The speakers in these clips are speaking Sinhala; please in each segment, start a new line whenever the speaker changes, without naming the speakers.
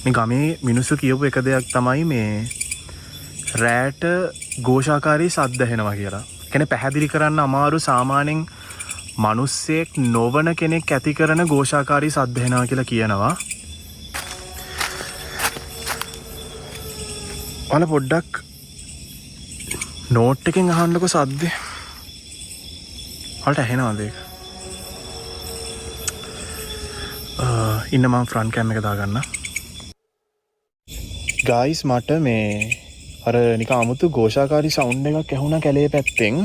මේ ගමේ මිනිස්සු කියපු එක දෙයක් තමයි මේ රෑට ഘോഷාකාරී සද්ද ඇහෙනවා කියලා. කියන්නේ පැහැදිලි කරන්න අමාරු සාමාන්‍යයෙන් මිනිස්සෙක් නොවන කෙනෙක් ඇති කරන ഘോഷාකාරී සද්ද ඇහෙනවා කියලා කියනවා. ඔයාලා පොඩ්ඩක් නෝට් එකෙන් අහන්නකො සද්දේ. ඔයාලට ඇහෙනවද ඒක? ඉන්න මම ෆ්‍රන්ට් කැම් එක දාගන්න. ගයිස් මට මේ අර නිකන් අමුතු ഘോഷාකාරී සවුන්ඩ් එකක් ඇහුණා කැලේ පැත්තෙන්.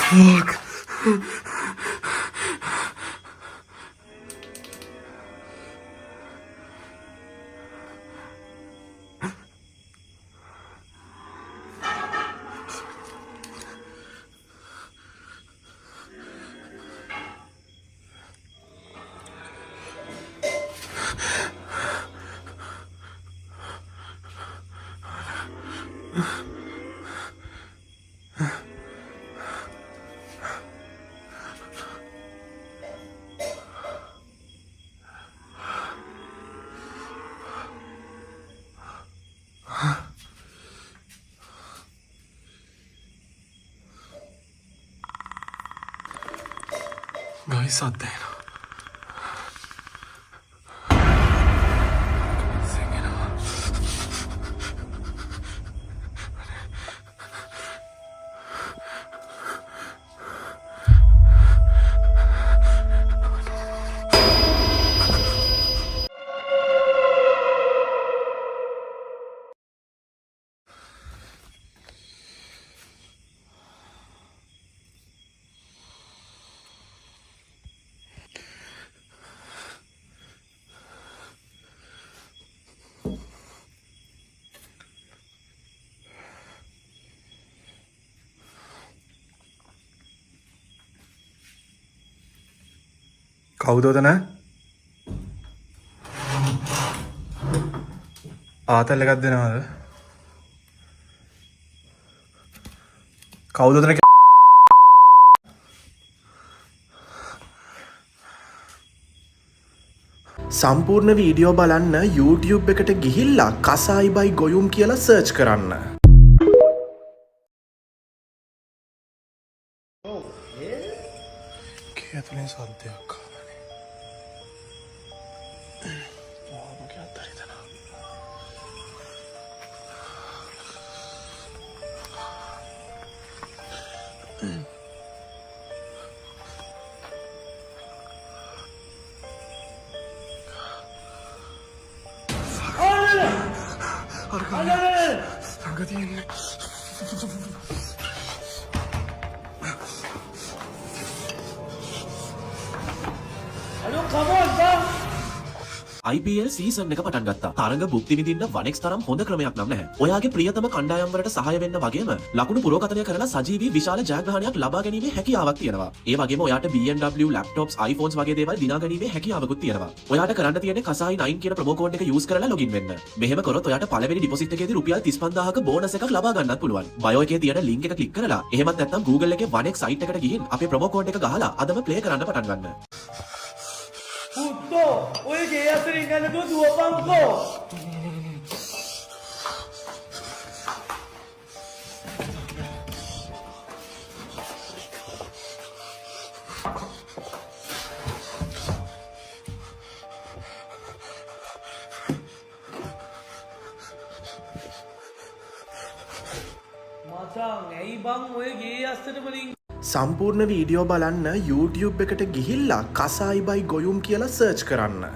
Fuck. Guys, සද්ද එනවා. කවුද උතන? ආතල් එකක් දෙනවද? කවුද උතන? සම්පූර්ණ වීඩියෝ බලන්න YouTube එකට ගිහිල්ලා කසායි බයි ගොයුම් කියලා සර්ච් කරන්න. කේතුලෙන් සද්දයක් ආවනේ. මොකක්ද හිතනවා?
IPL සීසන් එක පටන් ගත්තා. තරඟ භුක්ති විඳින්න වනෙක්ස් තරම් හොඳ ක්‍රමයක් නම් නැහැ. ඔයාගේ ප්‍රියතම කණ්ඩායම් වලට සහාය වෙන්න වගේම ලකුණු පුරෝකථනය කරලා සජීවී විශාල ජයග්‍රහණයක් ලබා ගැනීමේ හැකියාවක් තියෙනවා. ඒ වගේම ඔයාට BMW, laptops, iPhones වගේ දේවල් දිනා ගැනීමේ හැකියාවකුත් තියෙනවා. ඔයාට කරන්න තියෙන්නේ කසායි 9 කියන ප්‍රොමෝ කෝඩ් එක යූස් කරලා ලොගින් වෙන්න. මෙහෙම කරොත් ඔයාට පළවෙනි ඩිපොසිට් එකේදී රුපියල් 35000ක බෝනස් එකක් ලබා ගන්නත් පුළුවන්. බයෝ එකේ තියෙන ලින්ක් එක ක්ලික් කරලා එහෙමත් නැත්නම් Google එකේ වනෙක්ස් සයිට් එකට ගිහින් අපේ ප්‍රොමෝ කෝඩ් එක ගහලා අදම ප්ලේ කරන්න පටන් ගන්න.
Puto, oye que ya se le engañó tu papá. මචං ඇයි බං ඔය ගේ අස්සට වලින්
සම්පූර්ණ වීඩියෝ බලන්න YouTube එකට ගිහිල්ලා කසායි බයි ගොයුම් කියලා සර්ච් කරන්න.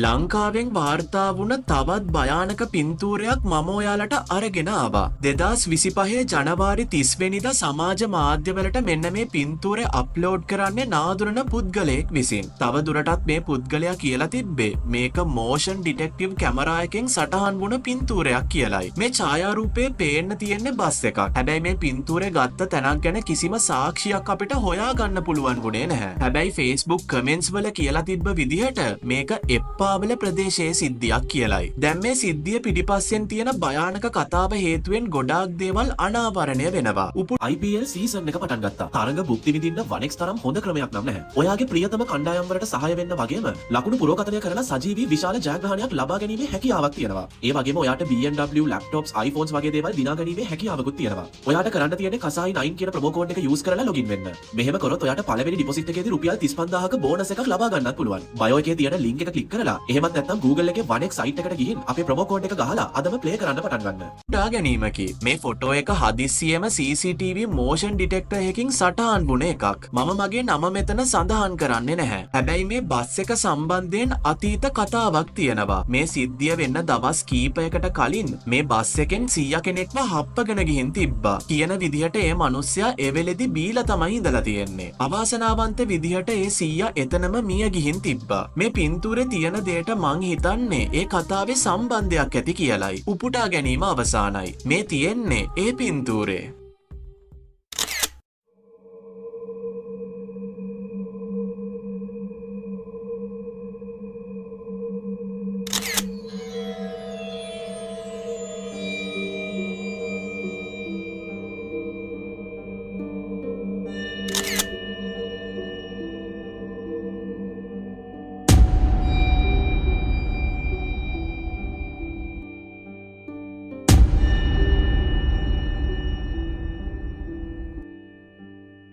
ලංකාවෙන් වාර්තා වුණ තවත් භයානක පින්තූරයක් මම ඔයාලට අරගෙන ආවා. 2025 ජනවාරි 30 වෙනිදා සමාජ මාධ්‍යවලට මෙන්න මේ පින්තූරය අප්ලෝඩ් කරන්නේ නාදුරන පුද්ගලයෙක් විසින්. තව දුරටත් මේ පුද්ගලයා කියලා තිබ්බේ මේක මෝෂන් ඩිටෙක්ටිව් කැමරා එකෙන් සටහන් වුණ පින්තූරයක් කියලයි. මේ ඡායාරූපේ පේන්න තියෙන්නේ බස් එකක්. හැබැයි මේ පින්තූරය ගත්ත තැනක් ගැන කිසිම සාක්ෂියක් අපිට හොයාගන්න පුළුවන් වුණේ නැහැ. හැබැයි Facebook කමෙන්ට්ස් වල කියලා තිබ්බ විදිහට මේක පාවල ප්‍රදේශයේ සිද්ධියක් කියලයි. දැන් මේ සිද්ධිය පිටිපස්සෙන් තියෙන භයානක කතාව හේතුවෙන් ගොඩාක් දේවල් අනාවරණය වෙනවා. IPL සීසන් එක පටන් ගත්තා. තරඟ භුක්ති විඳින්න වනෙක්ස් තරම් හොඳ ක්‍රමයක් නම් නැහැ. ඔයාගේ ප්‍රියතම කණ්ඩායම් වලට සහාය වෙන්න වගේම ලකුණු පුරෝකථනය කරලා සජීවී විශාල ජයග්‍රහණයක් ලබා ගැනීමේ හැකියාවක් තියෙනවා. ඒ වගේම ඔයාට BMW, laptops, iPhones වගේ දේවල් දිනා ගැනීමේ හැකියාවකුත් තියෙනවා. ඔයාට කරන්න තියෙන්නේ කසායි 9 කියන ප්‍රොමෝ කෝඩ් එක යූස් කරලා ලොගින් වෙන්න. මෙහෙම කරොත් ඔයාට පළවෙනි ඩිපොසිට් එකේදී රුපියල් 35000ක බෝනස් එකක් ලබා ගන්නත් පුළුවන්. බයෝ එකේ තියෙන ලින්ක් එක ක්ලික් කරලා එහෙමත් නැත්නම් Google එකේ 1x site එකට ගිහින් අපේ ප්‍රොමෝ කෝඩ් එක ගහලා අදම ප්ලේ කරන්න පටන් ගන්න. ඩා ගැනීමකි. මේ ෆොටෝ එක හදිස්සියෙම CCTV motion detector එකකින් සටහන් වුණ එකක්. මම මගේ නම මෙතන සඳහන් කරන්නේ නැහැ. හැබැයි මේ බස් එක සම්බන්ධයෙන් අතීත කතාවක් තියෙනවා. මේ සිද්ධිය වෙන්න දවස් කීපයකට කලින් මේ බස් එකෙන් 100 කෙනෙක්ව හප්පගෙන ගිහින් තිබ්බා. කියන විදිහට ඒ මිනිස්සයා ඒ වෙලෙදි බීලා තමයි ඉඳලා තියෙන්නේ. අවාසනාවන්ත විදිහට ඒ 100 එතනම මිය ගිහින් තිබ්බා. මේ පින්තූරේ තියෙන දේට මං හිතන්නේ ඒ කතාවේ සම්බන්ධයක් ඇති කියලයි. උපුටා ගැනීම අවසానයි. මේ තියෙන්නේ ඒ පින්තූරේ.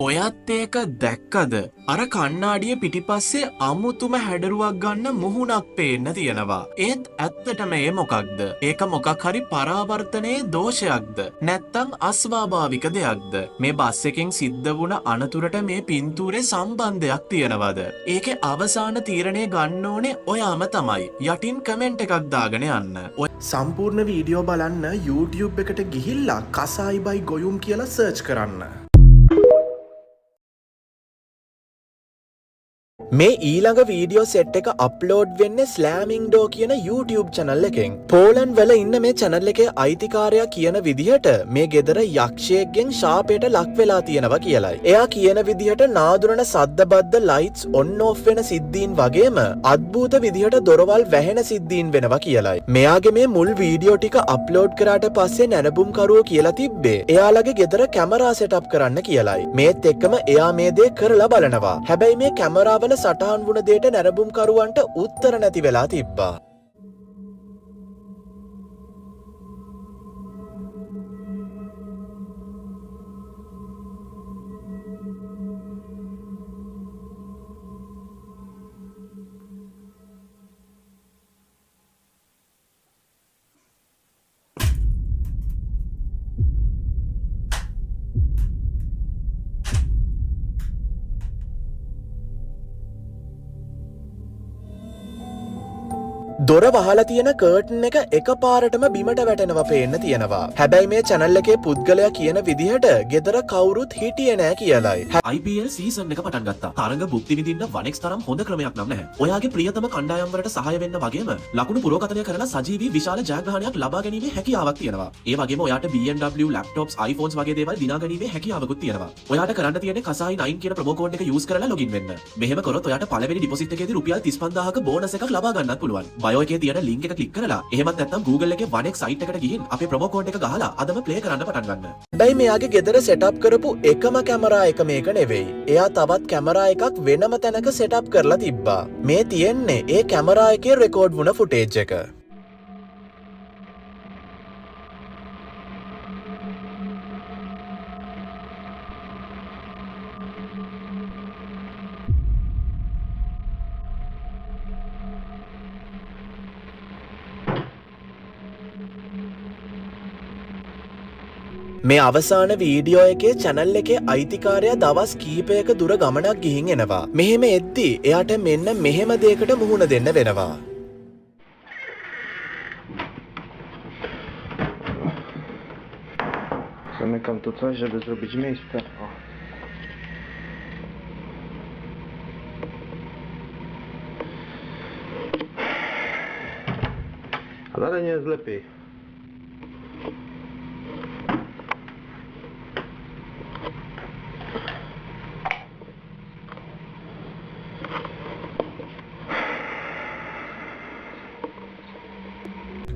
ඔයත් ඒක දැක්කද? අර කණ්ණාඩිය පිටිපස්සේ අමුතුම හැඩරුවක් ගන්න මුහුණක් පේන්න තියෙනවා. ඒත් ඇත්තටම ඒ මොකක්ද? ඒක මොකක් හරි පරාවර්තනයේ දෝෂයක්ද? නැත්තම් අස්වාභාවික දෙයක්ද? මේ බස් එකෙන් සිද්ධ වුණ අනතුරට මේ පින්තූරේ සම්බන්ධයක් තියෙනවද? ඒකේ අවසාන තීරණය ගන්න ඕනේ ඔයාම තමයි. යටින් කමෙන්ට් එකක් දාගෙන යන්න.
සම්පූර්ණ වීඩියෝ බලන්න YouTube එකට ගිහිල්ලා කසායි බයි ගොයුම් කියලා සර්ච් කරන්න. මේ ඊළඟ වීඩියෝ සෙට් එක අප්ලෝඩ් වෙන්නේ ස්ලෑමිං ඩෝ කියන YouTube channel එකෙන්. පෝලන්ඩ් වල ඉන්න මේ channel එකේ අයිතිකාරයා කියන විදිහට මේ ගෙදර යක්ෂයෙක්ගෙන් ශාපයට ලක් වෙලා තියෙනවා කියලයි. එයා කියන විදිහට නාදුරන සද්දබද්ද ලයිට්ස් ඔන් ඔෆ් වෙන සිද්ධීන් වගේම අද්භූත විදිහට දොරවල් වැහෙන සිද්ධීන් වෙනවා කියලයි. මෙයාගේ මේ මුල් වීඩියෝ ටික අප්ලෝඩ් කරාට පස්සේ නැනබුම්කරුවෝ කියලා තිබ්බේ එයාලගේ ගෙදර කැමරා සෙටප් කරන්න කියලයි. මේත් එක්කම එයා මේ දේ කරලා බලනවා. හැබැයි මේ කැමරාවල සටහන් වුණ දේට නැරඹුම්කරුවන්ට උත්තර නැති වෙලා තිබ්බා. දොර වහලා තියෙන කර්ටන් එක එකපාරටම බිමට වැටෙනවා පේන්න තියෙනවා. හැබැයි මේ channel එකේ පුද්ගලයා කියන විදිහට ගෙදර කවුරුත් හිටියේ නෑ කියලයි.
IPL සීසන් එක පටන් ගත්තා. තරඟ භුක්ති විඳින්න වනෙක්ස් තරම් හොඳ ක්‍රමයක් නම් නැහැ. ඔයාගේ ප්‍රියතම කණ්ඩායම් වලට සහාය වෙන්න වගේම ලකුණු පුරෝකථනය කරලා සජීවී විශාල ජයග්‍රහණයක් ලබා ගැනීමේ හැකියාවක් තියෙනවා. ඒ වගේම ඔයාට BMW, laptops, iPhones වගේ දේවල් දිනා ගැනීමේ හැකියාවකුත් තියෙනවා. ඔයාට කරන්න තියෙන්නේ කසායි 9 කියන ප්‍රොමෝ කෝඩ් එක යූස් කරලා ලොගින් වෙන්න. මෙහෙම කරොත් ඔයාට පළවෙනි ඩිපොසිට් එකේදී රුපියල් 35000ක බෝනස් එකක් ලබා ගන්නත් පුළුවන්. බයෝ එකේ තියෙන ලින්ක් එක ක්ලික් කරලා එහෙමත් නැත්නම් Google එකේ 1x site එකට ගිහින් අපේ ප්‍රොමෝ කෝඩ් එක ගහලා අදම ප්ලේ කරන්න පටන් ගන්න.
හැබැයි මෙයාගේ ගෙදර සෙටප් කරපු එකම කැමරා එක මේක නෙවෙයි. එයා තවත් කැමරා එකක් වෙනම තැනක සෙටප් කරලා තිබ්බා. මේ තියෙන්නේ ඒ කැමරා එකේ රෙකෝඩ් වුණ ෆුටේජ් එක. මේ අවසාන වීඩියෝ එකේ channel එකේ අයිතිකාරයා දවස් කීපයක දුර ගමනක් ගිහින් එනවා. මෙහෙම එද්දි එයාට මෙන්න මෙහෙම දෙයකට මුහුණ දෙන්න වෙනවා.
Zamykam tu coś, żeby zrobić miejsce. O. Ale nie jest lepiej.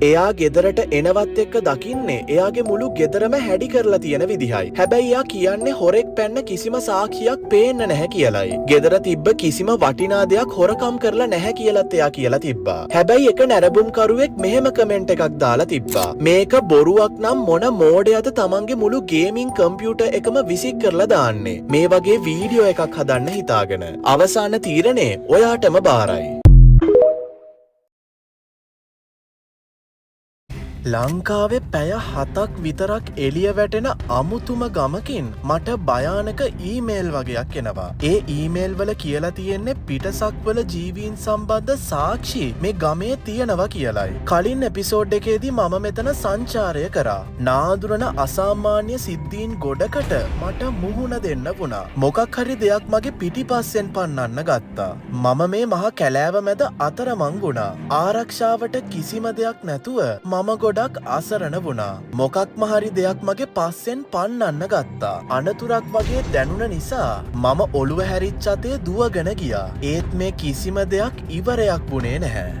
එයා ගෙදරට එනවත් එක්ක දකින්නේ එයාගේ මුළු ගෙදරම හැඩි කරලා තියෙන විදිහයි. හැබැයි එයා කියන්නේ හොරෙක් පැන්න කිසිම සාක්ෂියක් පේන්න නැහැ කියලයි. ගෙදර තිබ්බ කිසිම වටිනා දෙයක් හොරකම් කරලා නැහැ කියලත් එයා කියලා තිබ්බා. හැබැයි එක නැරඹුම්කරුවෙක් මෙහෙම කමෙන්ට් එකක් දාලා තිබ්බා. මේක බොරුවක් නම් මොන මෝඩයද තමන්ගේ මුළු ගේමින් කම්පියුටර් එකම විසික් කරලා දාන්නේ. මේ වගේ වීඩියෝ එකක් හදන්න හිතාගෙන. අවසාන තීරණේ ඔයාටම බාරයි. ලංකාවේ පැය 7ක් විතරක් එළිය වැටෙන අමුතුම ගමකින් මට භයානක ඊමේල් වගේක් එනවා. ඒ ඊමේල් වල කියලා තියෙන්නේ පිටසක්වල ජීවීන් සම්බන්ධ සාක්ෂි මේ ගමේ තියෙනවා කියලයි. කලින් එපිසෝඩ් එකේදී මම මෙතන සංචාරය කරා. නාඳුරන අසාමාන්‍ය සිද්ධීන් ගොඩකට මට මුහුණ දෙන්න වුණා. මොකක් හරි දෙයක් මගේ පිටිපස්සෙන් පන්නන්න ගත්තා. මම මේ මහා කැලෑව මැද අතරමං වුණා. ආරක්ෂාවට කිසිම දෙයක් නැතුව මම ගොඩක් අසරණ වුණා. මොකක්ම හරි දෙයක් මගේ පස්සෙන් පන්නන්න ගත්තා. අනතුරක් වගේ දැනුන නිසා මම ඔළුව හැරිච්ච අතේ දුවගෙන ගියා. ඒත් මේ කිසිම දෙයක් ඉවරයක් වුණේ නැහැ.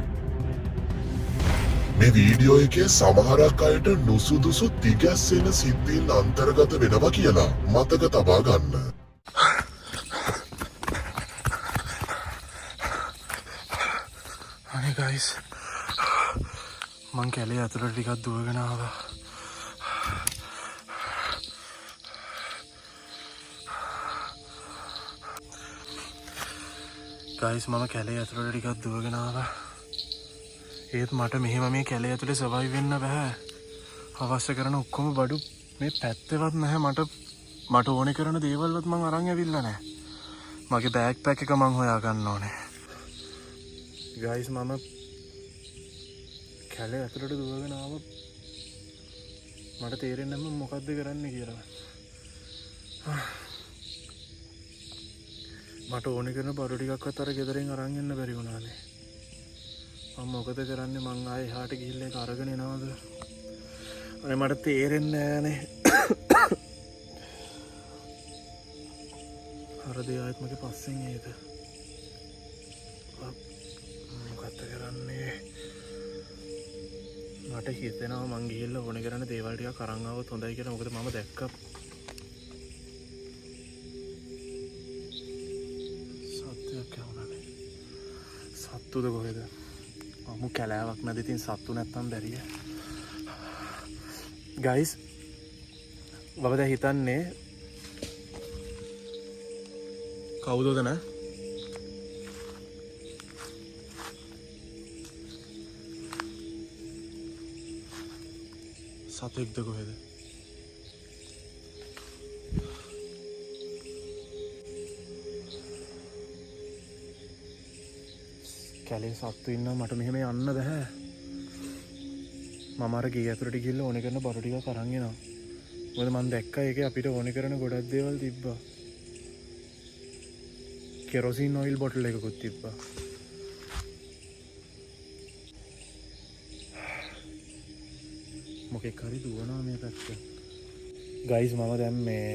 මේ වීඩියෝ එකේ සමහරක් අයට නුසුදුසු තිගැස්සෙන සිද්ධීන් අන්තර්ගත වෙනවා කියලා මතක තබා ගන්න.
අනේ ගයිස් මං කැලේ ඇතුළට ටිකක් දුවගෙන ආවා. ගයිස් මම කැලේ ඇතුළට ටිකක් දුවගෙන ආවා. ඒත් මට මෙහෙම මේ කැලේ ඇතුලේ සර්වයිව් වෙන්න බෑ. අවශ්‍ය කරන ඔක්කොම බඩු මේ පැත්තේවත් නැහැ. මට ඕනේ කරන දේවල්වත් මං අරන් ඇවිල්ලා නැහැ. මගේ බෑග් පැක් එක මං හොයා ගන්න ඕනේ. ගයිස් මම කැලේ ඇතුළට දුවගෙන ආව. මට තේරෙන්නේ නැහැ මම මොකද්ද කරන්න කියලා. මට ඕනේ කරන බඩු ටිකක්වත් අර ගෙදරින් අරන් එන්න බැරි වුණානේ. මම මොකද කරන්නේ? මං ආයේ එහාට ගිහිල්ලා ඒක අරගෙන එනවද? අනේ මට තේරෙන්නේ නැහනේ. අර දේ ආයෙත් මගේ පස්සෙන් එයිද? මොකද්ද කරන්නේ? මට හිතෙනවා මං ගිහිල්ලා ඕනේ කරන දේවල් ටිකක් අරන් ආවොත් හොඳයි කියලා. මොකද මම දැක්කා සත්‍යයක් වුණානේ. සත්තුද කොහෙද? අමු කැලෑවක් නැද? ඉතින් සත්තු නැත්තම් බැරිය. ගයිස් මම දැන් හිතන්නේ කවුදද නෑ? සතෙක්ද කොහෙද? කැලේ සත්තු ඉන්නවා. මට මෙහෙම යන්න බෑ. මම අර ගේ ඇතුළට ගිහිල්ලා ඕනේ කරන බඩු ටිකක් අරන් එනවා. මොකද මම දැක්කා ඒකේ අපිට ඕනේ කරන ගොඩක් දේවල් තිබ්බා. කෙරොසින් ඔයිල් බොටල් එකකුත් තිබ්බා. මොකෙක් හරි දුවනවා මේ පැත්ත. ගයිස් මම දැන් මේ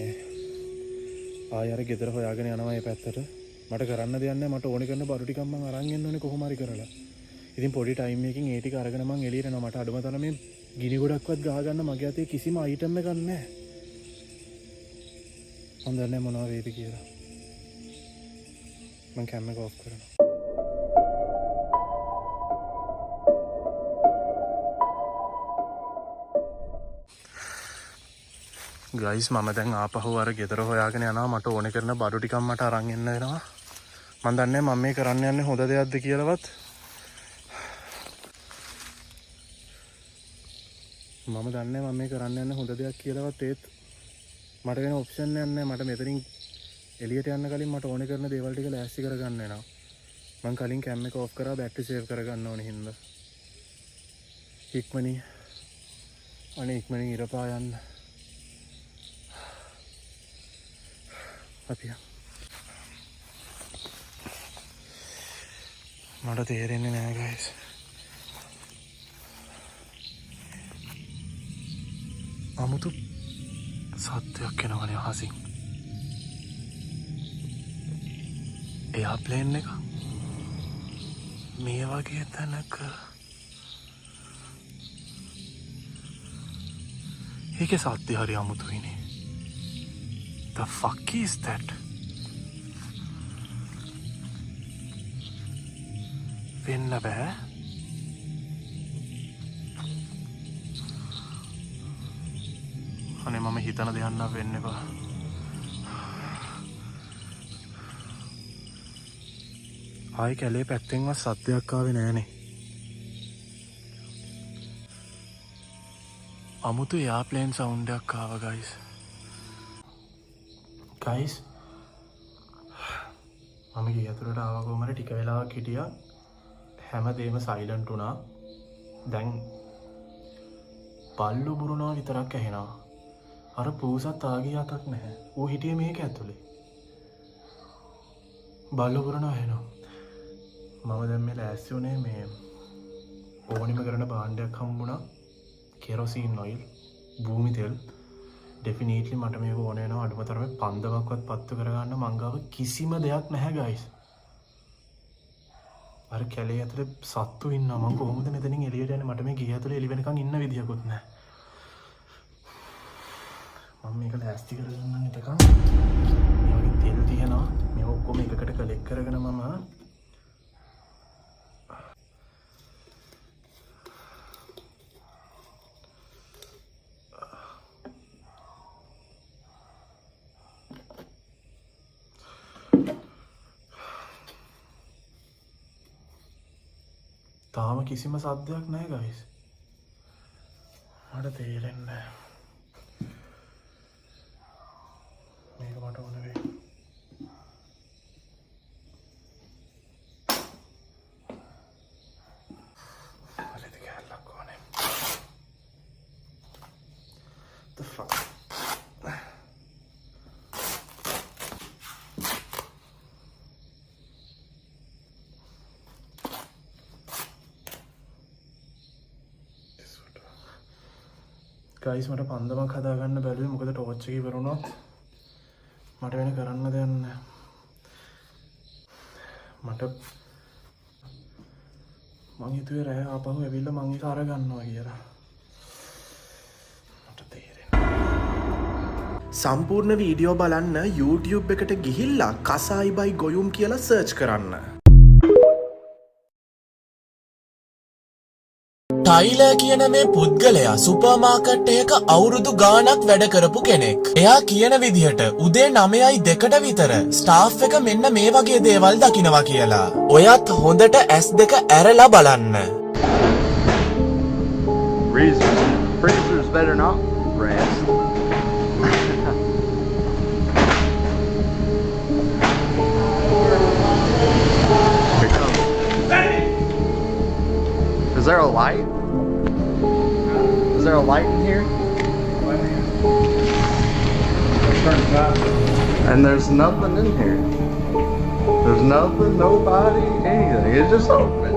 ආයෙ අර ගෙදර හොයාගෙන යනවා මේ පැත්තට. මට කරන්න දෙයක් නැහැ. මට ඕනේ කරන බඩු ටිකක් මම අරන් එන්න ඕනේ කොහොම හරි කරලා. ඉතින් පොඩි ටයිම් එකකින් ඒ ටික අරගෙන මම එළියට යනවා. මට අඩුම තරමේ ගිනි ගොඩක්වත් ගහගන්න මගේ අතේ කිසිම අයිටම් එකක් නැහැ. මම දන්නේ මොනවා වේද කියලා. මම කැම එක ඔෆ් කරනවා. ගයිස් මම දැන් ආපහු අර ගෙදර හොයාගෙන යනවා. මට ඕනේ කරන බඩු ටිකක් මට අරන් එන්න වෙනවා. මම දන්නේ මම මේ කරන්න යන්නේ හොඳ දෙයක්ද කියලාවත්. මම දන්නේ මම මේ කරන්න යන්නේ හොඳ දෙයක් කියලාවත්. ඒත් මට වෙන ඔප්ෂන් එකක් නැහැ. මට මෙතනින් එළියට යන්න කලින් මට ඕනේ කරන දේවල් ටික ලෑස්ති කරගන්න වෙනවා. මං කලින් කැම් එක ඔෆ් කරා බැටරි සේව් කරගන්න ඕනේ හින්දා. ඉක්මනින් අනේ ඉක්මනින් ඉරපා යන්න. අපි මට තේරෙන්නේ නැහැ guys. අමුතු සත්‍යයක් එනවනේ අහසින්. එයාප්ලේන් එක මේ වගේ තැනක ඒකේ සත්‍ය හරි අමුතුයිනේ. The fuck is that? වෙන්න බෑ. අනේ මම හිතන දෙයක් නම් වෙන්න එපා. ආයි කැලේ පැත්තෙන්වත් සත්‍යයක් ආවේ නෑනේ. අමුතු එයාප්ලේන් සවුන්ඩ් එකක් ආවා guys. guys මම ගිය අතරට ආවා කොහමද ටික වෙලාවක් හිටියා. හැමදේම සයිලන්ට් වුණා. දැන් පල්ලු බුරුනවා විතරක් ඇහෙනවා. අර පූසත් ආගිය අතක් නැහැ. ඌ හිටියේ මේක ඇතුලේ. බල්ලු බුරනවා ඇහෙනවා. මම දැන් මේ ලෑස්ති වුණේ මේ ඕනිම කරන භාණ්ඩයක් හම්බුණා. කෙරොසින් ඔයිල්, භූමි තෙල්. ඩෙෆිනිට්ලි මට මේක ඕන වෙනවා. අඩුම තරමේ පන්දමක්වත් පත්තු කරගන්න මං ගාව කිසිම දෙයක් නැහැ guys. අර කැලේ ඇතුලේ සත්තු ඉන්නවා. මම කොහොමද මෙතනින් එළියට යන්නේ? මට මේ ගිය ඇතුලේ එළි වෙනකන් ඉන්න විදියකුත් නැහැ. මම මේක ලෑස්ති කරගන්න හිටකම්. මේ වගේ තෙල් තියෙනවා. මේ ඔක්කොම එකකට කලෙක්ට් කරගෙන මම තාම කිසිම සද්දයක් නැහැ guys. මට තේරෙන්නේ නැහැ. මේක මට ඕන වෙයි. අලෙද කැලක් ඕනේ. The fuck. ගයිස් මට පන්දමක් හදාගන්න බැලුවේ මොකද ටෝච් එක ඉවරුණොත් මට වෙන කරන්න දෙයක් නැහැ. මං හිතුවේ රෑ ආපහු ඇවිල්ලා මං ඒක අරගන්නවා කියලා. මට තේරෙන්නේ.
සම්පූර්ණ වීඩියෝ බලන්න YouTube එකට ගිහිල්ලා කසායි බයි ගොයුම් කියලා සර්ච් කරන්න. ටයිලර් කියන මේ පුද්ගලයා සුපර්මාකට් එකක අවුරුදු ගාණක් වැඩ කරපු කෙනෙක්. එයා කියන විදිහට උදේ 9:02ට විතර ස්ටාෆ් එක මෙන්න මේ වගේ දේවල් දකිනවා කියලා. ඔයත් හොඳට S2 ඇරලා බලන්න.
Freezers better not rest. Here it comes. Is there a light? Is there a light in here? And there's nothing in here. There's nothing, nobody, anything. It's just open.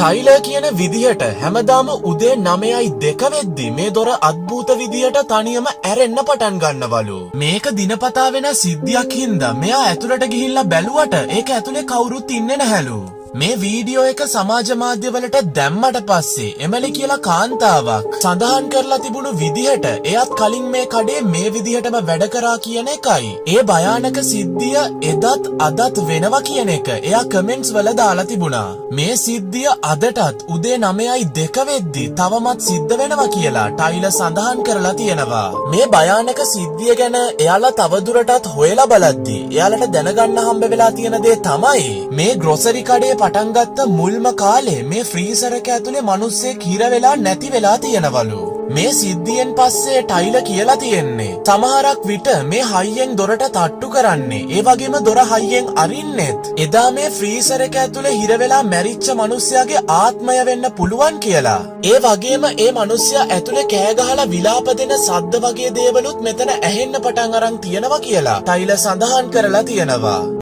Tailor කියන විදිහට හැමදාම උදේ 9:02 වෙද්දි මේ දොර අද්භූත විදිහට තනියම ඇරෙන්න පටන් ගන්නවලු. මේක දිනපතා වෙන සිද්ධියක් හින්දා මෙයා ඇතුළට ගිහිල්ලා බැලුවට ඒක ඇතුලේ කවුරුත් ඉන්නේ නැහැලු. මේ වීඩියෝ එක සමාජ මාධ්‍යවලට දැම්මට පස්සේ එමලි කියලා කාන්තාවක් සඳහන් කරලා තිබුණු විදිහට එයත් කලින් මේ කඩේ මේ විදිහටම වැඩ කරා කියන එකයි. ඒ භයානක සිද්ධිය එදත් අදත් වෙනවා කියන එක එයා කමෙන්ට්ස් වල දාලා තිබුණා. මේ සිද්ධිය අදටත් උදේ 9:02 වෙද්දි තවමත් සිද්ධ වෙනවා කියලා ටයිලර් සඳහන් කරලා තියෙනවා. මේ භයානක සිද්ධිය ගැන එයාලා තවදුරටත් හොයලා බලද්දි එයාලට දැනගන්න හම්බ වෙලා තියෙන දේ තමයි මේ ග්‍රොසරි කඩේ
පටන් ගත්ත මුල්ම කාලේ මේ ෆ්‍රීසර් එක ඇතුලේ මිනිස්සෙක් හිර වෙලා නැති වෙලා තියෙනවලු. මේ සිද්ධියෙන් පස්සේ ටයිලර් කියලා තියෙන්නේ සමහරක් විට මේ හයියෙන් දොරට තට්ටු කරන්නේ ඒ වගේම දොර හයියෙන් අරින්නෙත් එදා මේ ෆ්‍රීසර් එක ඇතුලේ හිර වෙලා මැරිච්ච මිනිස්සයාගේ ආත්මය වෙන්න පුළුවන් කියලා. ඒ වගේම ඒ මිනිස්සයා ඇතුලේ කෑ ගහලා විලාප දෙන සද්ද වගේ දේවලුත් මෙතන ඇහෙන්න පටන් අරන් තියෙනවා කියලා ටයිලර් සඳහන් කරලා තියෙනවා.